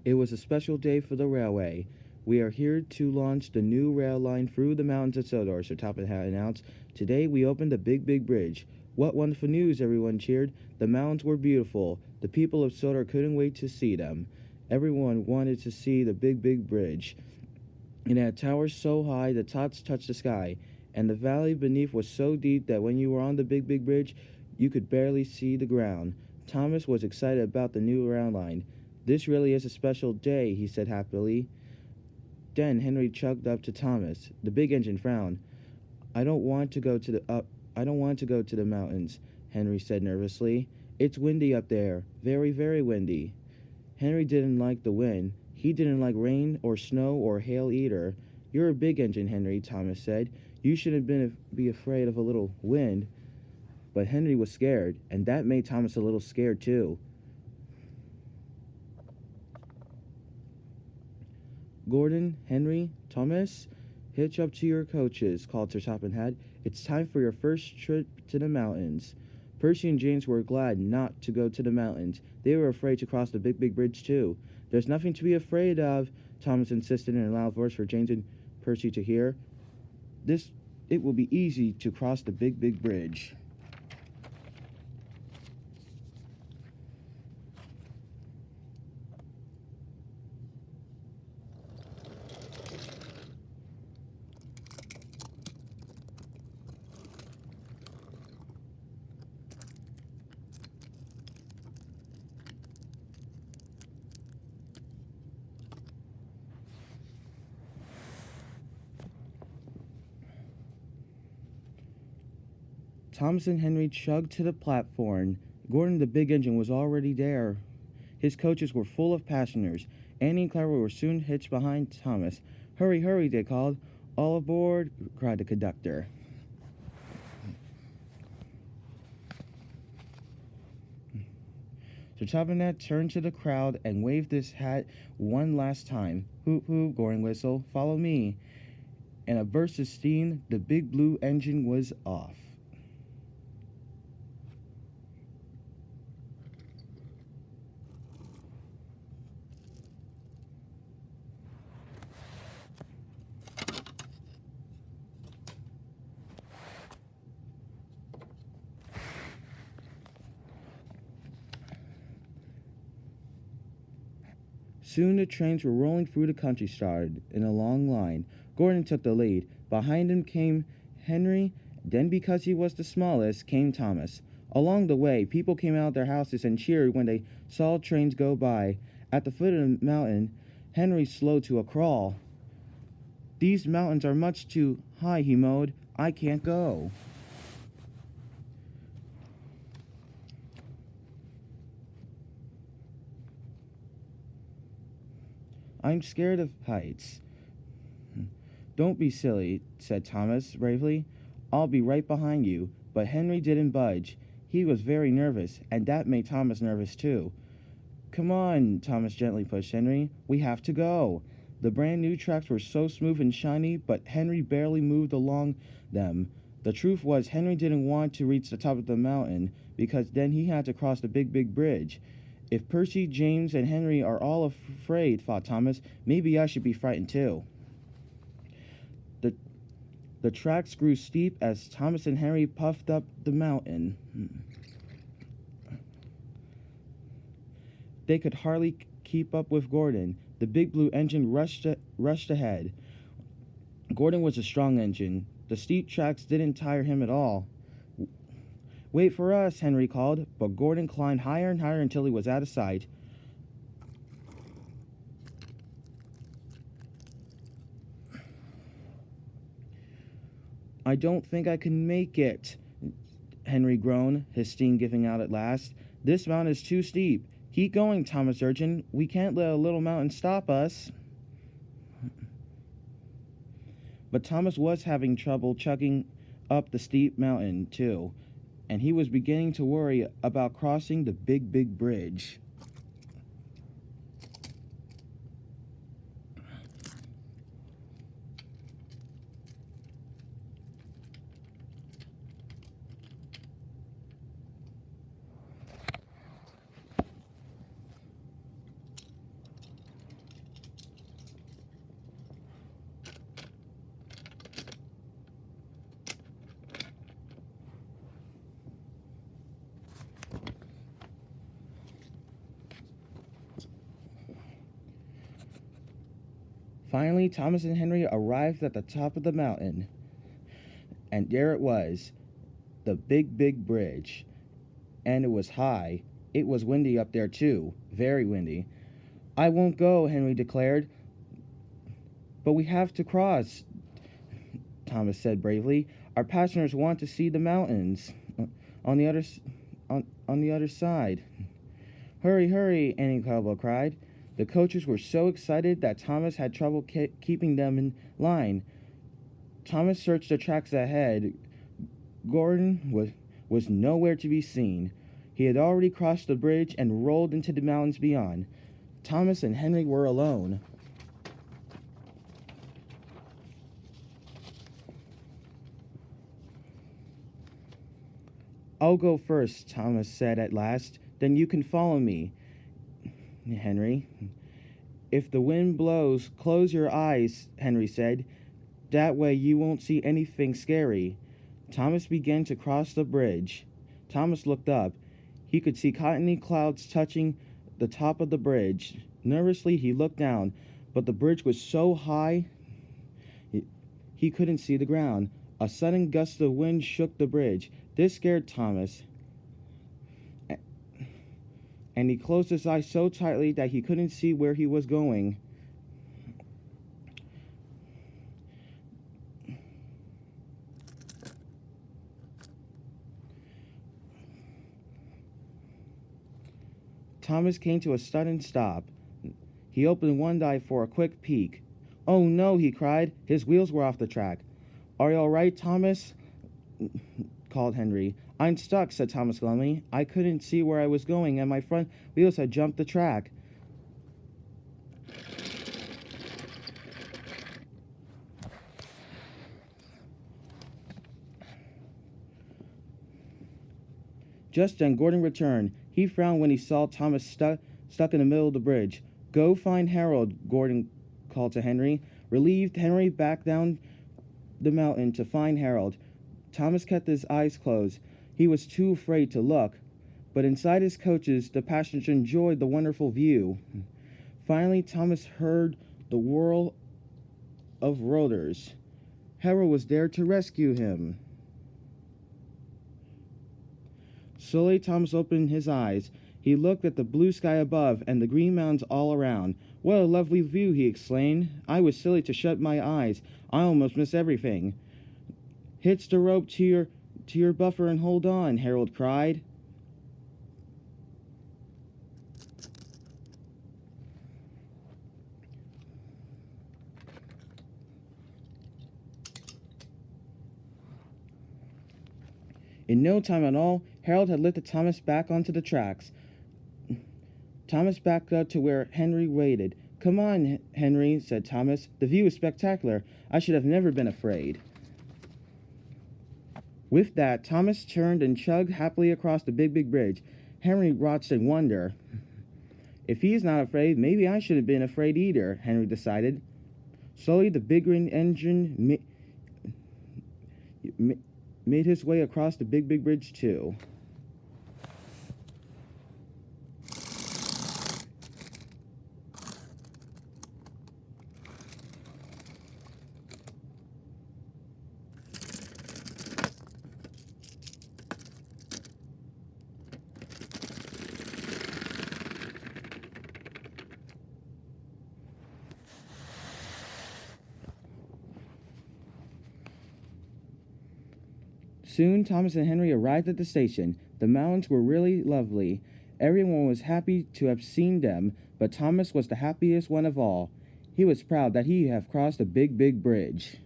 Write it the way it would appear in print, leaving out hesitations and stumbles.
It was a special day for the railway. We are here to launch the new rail line through the mountains of Sodor, Sir Topham Hatt announced. Today we opened the Big Bridge. What wonderful news, everyone cheered. The mountains were beautiful. The people of Sodor couldn't wait to see them. Everyone wanted to see the Big Bridge. It had towers so high the tops touched the sky, and the valley beneath was so deep that when you were on the Big Bridge, you could barely see the ground. Thomas was excited about the new rail line. This really is a special day, he said happily. Then Henry chugged up to Thomas. The big engine frowned. I don't want to go to the mountains, Henry said nervously. It's windy up there, very, very windy. Henry didn't like the wind. He didn't like rain or snow or hail either. You're a big engine, Henry, Thomas said. You shouldn't be afraid of a little wind. But Henry was scared, and that made Thomas a little scared too. Gordon, Henry, Thomas, hitch up to your coaches, called Sir Topham Hatt. It's time for your first trip to the mountains. Percy and James were glad not to go to the mountains. They were afraid to cross the Big Bridge too. There's nothing to be afraid of, Thomas insisted in a loud voice for James and Percy to hear. It will be easy to cross the Big Bridge. Thomas and Henry chugged to the platform. Gordon, the big engine, was already there. His coaches were full of passengers. Annie and Clara were soon hitched behind Thomas. Hurry, hurry, they called. All aboard, cried the conductor. Sir Topham Hatt turned to the crowd and waved his hat one last time. Hoop, hoop, Gordon whistled. Follow me. In a burst of steam, the big blue engine was off. Soon the trains were rolling through the countryside in a long line. Gordon took the lead. Behind him came Henry. Then, because he was the smallest, came Thomas. Along the way, people came out of their houses and cheered when they saw trains go by. At the foot of the mountain, Henry slowed to a crawl. These mountains are much too high, he moaned. I can't go. I'm scared of heights. Don't be silly, said Thomas bravely. I'll be right behind you. But Henry didn't budge. He was very nervous, and that made Thomas nervous too. Come on, Thomas gently pushed Henry. We have to go. The brand new tracks were so smooth and shiny, but Henry barely moved along them. The truth was, Henry didn't want to reach the top of the mountain, because then he had to cross the Big Bridge. If Percy, James, and Henry are all afraid, thought Thomas, maybe I should be frightened too. The tracks grew steep as Thomas and Henry puffed up the mountain. They could hardly keep up with Gordon. The big blue engine rushed ahead. Gordon was a strong engine. The steep tracks didn't tire him at all. Wait for us, Henry called, but Gordon climbed higher and higher until he was out of sight. I don't think I can make it, Henry groaned, his steam giving out at last. This mountain is too steep. Keep going, Thomas urged. We can't let a little mountain stop us. But Thomas was having trouble chugging up the steep mountain, too, and he was beginning to worry about crossing the Big Bridge. Finally, Thomas and Henry arrived at the top of the mountain, and there it was, the big, big bridge. And it was high. It was windy up there, too. Very windy. "I won't go," Henry declared. "But we have to cross," Thomas said bravely. "Our passengers want to see the mountains on the other side." "Hurry, hurry," Annie Cowbell cried. The coaches were so excited that Thomas had trouble keeping them in line. Thomas searched the tracks ahead. Gordon was nowhere to be seen. He had already crossed the bridge and rolled into the mountains beyond. Thomas and Henry were alone. "I'll go first," Thomas said at last. "Then you can follow me, Henry." "If the wind blows, close your eyes," Henry said. "That way you won't see anything scary." Thomas began to cross the bridge. Thomas looked up. He could see cottony clouds touching the top of the bridge. Nervously, he looked down, but the bridge was so high he couldn't see the ground. A sudden gust of wind shook the bridge. This scared Thomas, and he closed his eyes so tightly that he couldn't see where he was going. Thomas came to a sudden stop. He opened one eye for a quick peek. "Oh no," he cried. His wheels were off the track. "Are you all right, Thomas?" called Henry. "I'm stuck," said Thomas glumly. "I couldn't see where I was going, and my front wheels had jumped the track." Just then Gordon returned. He frowned when he saw Thomas stuck in the middle of the bridge. "Go find Harold," Gordon called to Henry. Relieved, Henry backed down the mountain to find Harold. Thomas kept his eyes closed. He was too afraid to look. But inside his coaches, the passengers enjoyed the wonderful view. Finally, Thomas heard the whirl of rotors. Harold was there to rescue him. Slowly, Thomas opened his eyes. He looked at the blue sky above and the green mountains all around. "What a lovely view," he exclaimed. "I was silly to shut my eyes. I almost missed everything." "Hitch the rope to your buffer and hold on," Harold cried. In no time at all, Harold had lifted Thomas back onto the tracks. Thomas backed up to where Henry waited. "Come on, Henry," said Thomas. "The view is spectacular. I should have never been afraid." With that, Thomas turned and chugged happily across the big, big bridge. Henry watched in wonder. "If he's not afraid, maybe I shouldn't have been afraid either," Henry decided. Slowly, the big green engine made his way across the big, big bridge, too. Soon, Thomas and Henry arrived at the station. The mountains were really lovely. Everyone was happy to have seen them, but Thomas was the happiest one of all. He was proud that he had crossed a big, big bridge.